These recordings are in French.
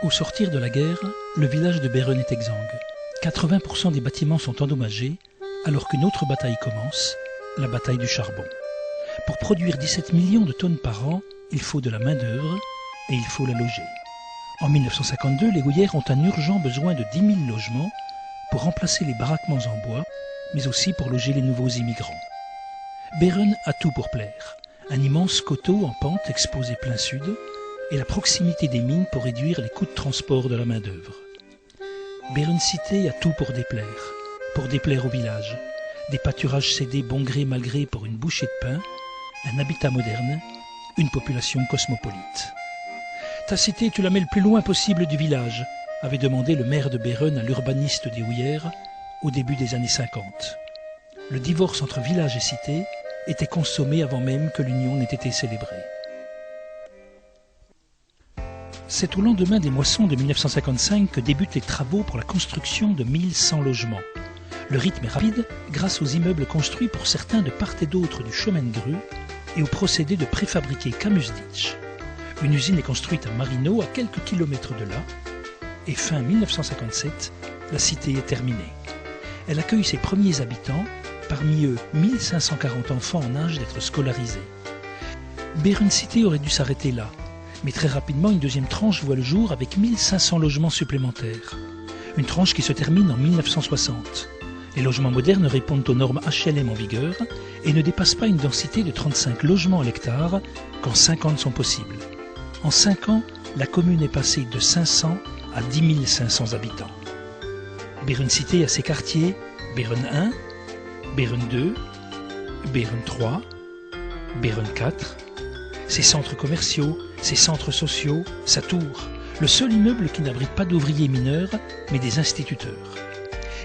Au sortir de la guerre, le village de Beren est exsangue. 80% des bâtiments sont endommagés, alors qu'une autre bataille commence, la bataille du charbon. Pour produire 17 millions de tonnes par an, il faut de la main-d'œuvre et il faut la loger. En 1952, les Houillères ont un urgent besoin de 10 000 logements pour remplacer les baraquements en bois, mais aussi pour loger les nouveaux immigrants. Beren a tout pour plaire. Un immense coteau en pente exposé plein sud et la proximité des mines pour réduire les coûts de transport de la main-d'œuvre. Beren Cité a tout pour déplaire au village. Des pâturages cédés bon gré mal gré pour une bouchée de pain, un habitat moderne, une population cosmopolite. « Ta cité, tu la mets le plus loin possible du village », avait demandé le maire de Beren à l'urbaniste des Houillères au début des années 50. Le divorce entre village et cité était consommé avant même que l'union n'ait été célébrée. C'est au lendemain des moissons de 1955 que débutent les travaux pour la construction de 1100 logements. Le rythme est rapide grâce aux immeubles construits pour certains de part et d'autre du chemin de grue et au procédé de préfabriquer Camusditch. Une usine est construite à Marino, à quelques kilomètres de là, et fin 1957, la cité est terminée. Elle accueille ses premiers habitants, parmi eux 1540 enfants en âge d'être scolarisés. Beren Cité aurait dû s'arrêter là, mais très rapidement une deuxième tranche voit le jour avec 1500 logements supplémentaires. Une tranche qui se termine en 1960. Les logements modernes répondent aux normes HLM en vigueur et ne dépassent pas une densité de 35 logements à l'hectare quand 50 sont possibles. En 5 ans, la commune est passée de 500 à 10 500 habitants. Beren Cité a ses quartiers Beren 1, Beren 2, Beren 3, Beren 4, ses centres commerciaux, ses centres sociaux, sa tour, le seul immeuble qui n'abrite pas d'ouvriers mineurs, mais des instituteurs.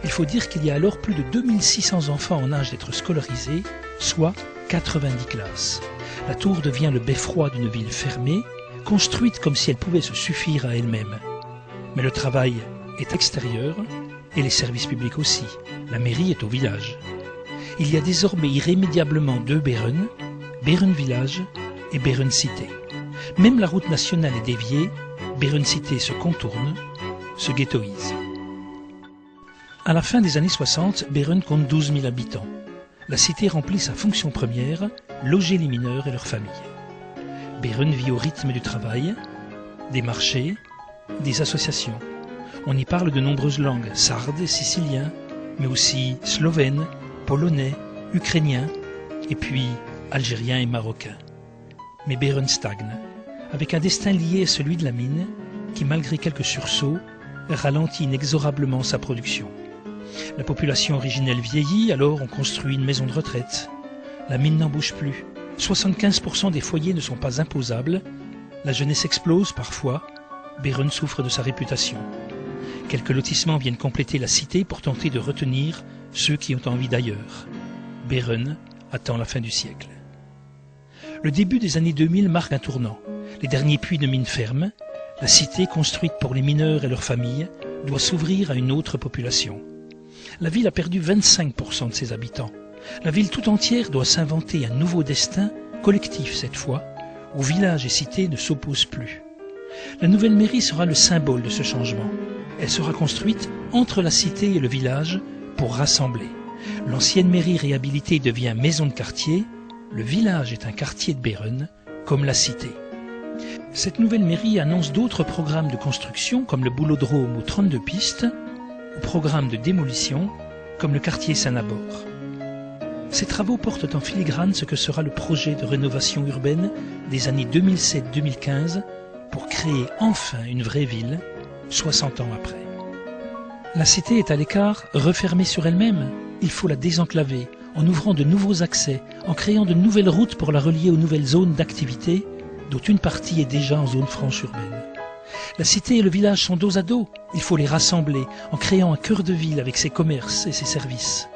Il faut dire qu'il y a alors plus de 2600 enfants en âge d'être scolarisés, soit 90 classes. La tour devient le beffroi d'une ville fermée, construite comme si elle pouvait se suffire à elle-même. Mais le travail est extérieur, et les services publics aussi. La mairie est au village. Il y a désormais irrémédiablement deux Beren, Beren Village et Beren Cité. Même la route nationale est déviée, Beren Cité se contourne, se ghettoise. À la fin des années 60, Beren compte 12 000 habitants. La cité remplit sa fonction première, loger les mineurs et leurs familles. Beren vit au rythme du travail, des marchés, des associations. On y parle de nombreuses langues, sarde et sicilien, mais aussi slovène, polonais, ukrainien, et puis algérien et marocain. Mais Beren stagne, avec un destin lié à celui de la mine, qui malgré quelques sursauts, ralentit inexorablement sa production. La population originelle vieillit, alors on construit une maison de retraite. La mine n'en bouge plus. 75% des foyers ne sont pas imposables. La jeunesse explose parfois. Beren souffre de sa réputation. Quelques lotissements viennent compléter la cité pour tenter de retenir ceux qui ont envie d'ailleurs. Beren attend la fin du siècle. Le début des années 2000 marque un tournant. Les derniers puits de mine ferment. La cité, construite pour les mineurs et leurs familles, doit s'ouvrir à une autre population. La ville a perdu 25% de ses habitants. La ville tout entière doit s'inventer un nouveau destin, collectif cette fois, où village et cité ne s'opposent plus. La nouvelle mairie sera le symbole de ce changement. Elle sera construite entre la cité et le village pour rassembler. L'ancienne mairie réhabilitée devient maison de quartier. Le village est un quartier de Beren, comme la cité. Cette nouvelle mairie annonce d'autres programmes de construction, comme le boulodrome aux 32 pistes, ou programmes de démolition, comme le quartier Saint-Nabor. Ces travaux portent en filigrane ce que sera le projet de rénovation urbaine des années 2007-2015 pour créer enfin une vraie ville, 60 ans après. La cité est à l'écart, refermée sur elle-même. Il faut la désenclaver, en ouvrant de nouveaux accès, en créant de nouvelles routes pour la relier aux nouvelles zones d'activité, dont une partie est déjà en zone franche urbaine. La cité et le village sont dos à dos. Il faut les rassembler en créant un cœur de ville avec ses commerces et ses services.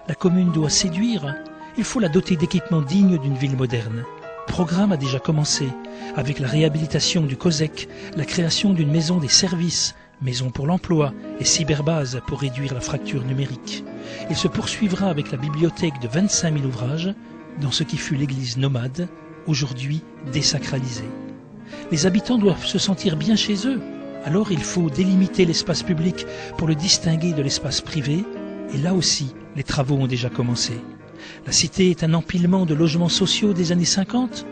La commune doit séduire. Il faut la doter d'équipements dignes d'une ville moderne. Le programme a déjà commencé avec la réhabilitation du COSEC, la création d'une maison des services, maison pour l'emploi et cyberbase pour réduire la fracture numérique. Il se poursuivra avec la bibliothèque de 25 000 ouvrages dans ce qui fut l'église nomade, aujourd'hui désacralisée. Les habitants doivent se sentir bien chez eux. Alors il faut délimiter l'espace public pour le distinguer de l'espace privé, et là aussi, les travaux ont déjà commencé. La cité est un empilement de logements sociaux des années 50.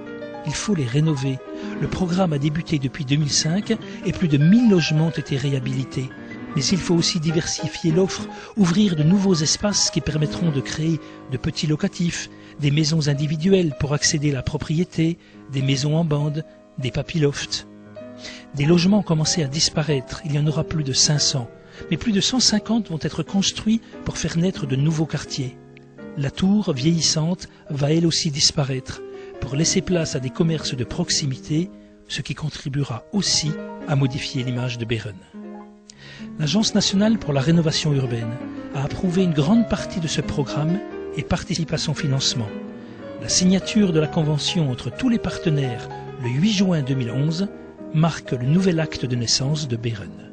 Il faut les rénover. Le programme a débuté depuis 2005 et plus de 1000 logements ont été réhabilités. Mais il faut aussi diversifier l'offre, ouvrir de nouveaux espaces qui permettront de créer de petits locatifs, des maisons individuelles pour accéder à la propriété, des maisons en bande, des papilofts. Des logements ont commencé à disparaître, il y en aura plus de 500, mais plus de 150 vont être construits pour faire naître de nouveaux quartiers. La tour vieillissante va elle aussi disparaître, pour laisser place à des commerces de proximité, ce qui contribuera aussi à modifier l'image de Beren. L'Agence nationale pour la rénovation urbaine a approuvé une grande partie de ce programme et participe à son financement. La signature de la convention entre tous les partenaires le 8 juin 2011 marque le nouvel acte de naissance de Beren.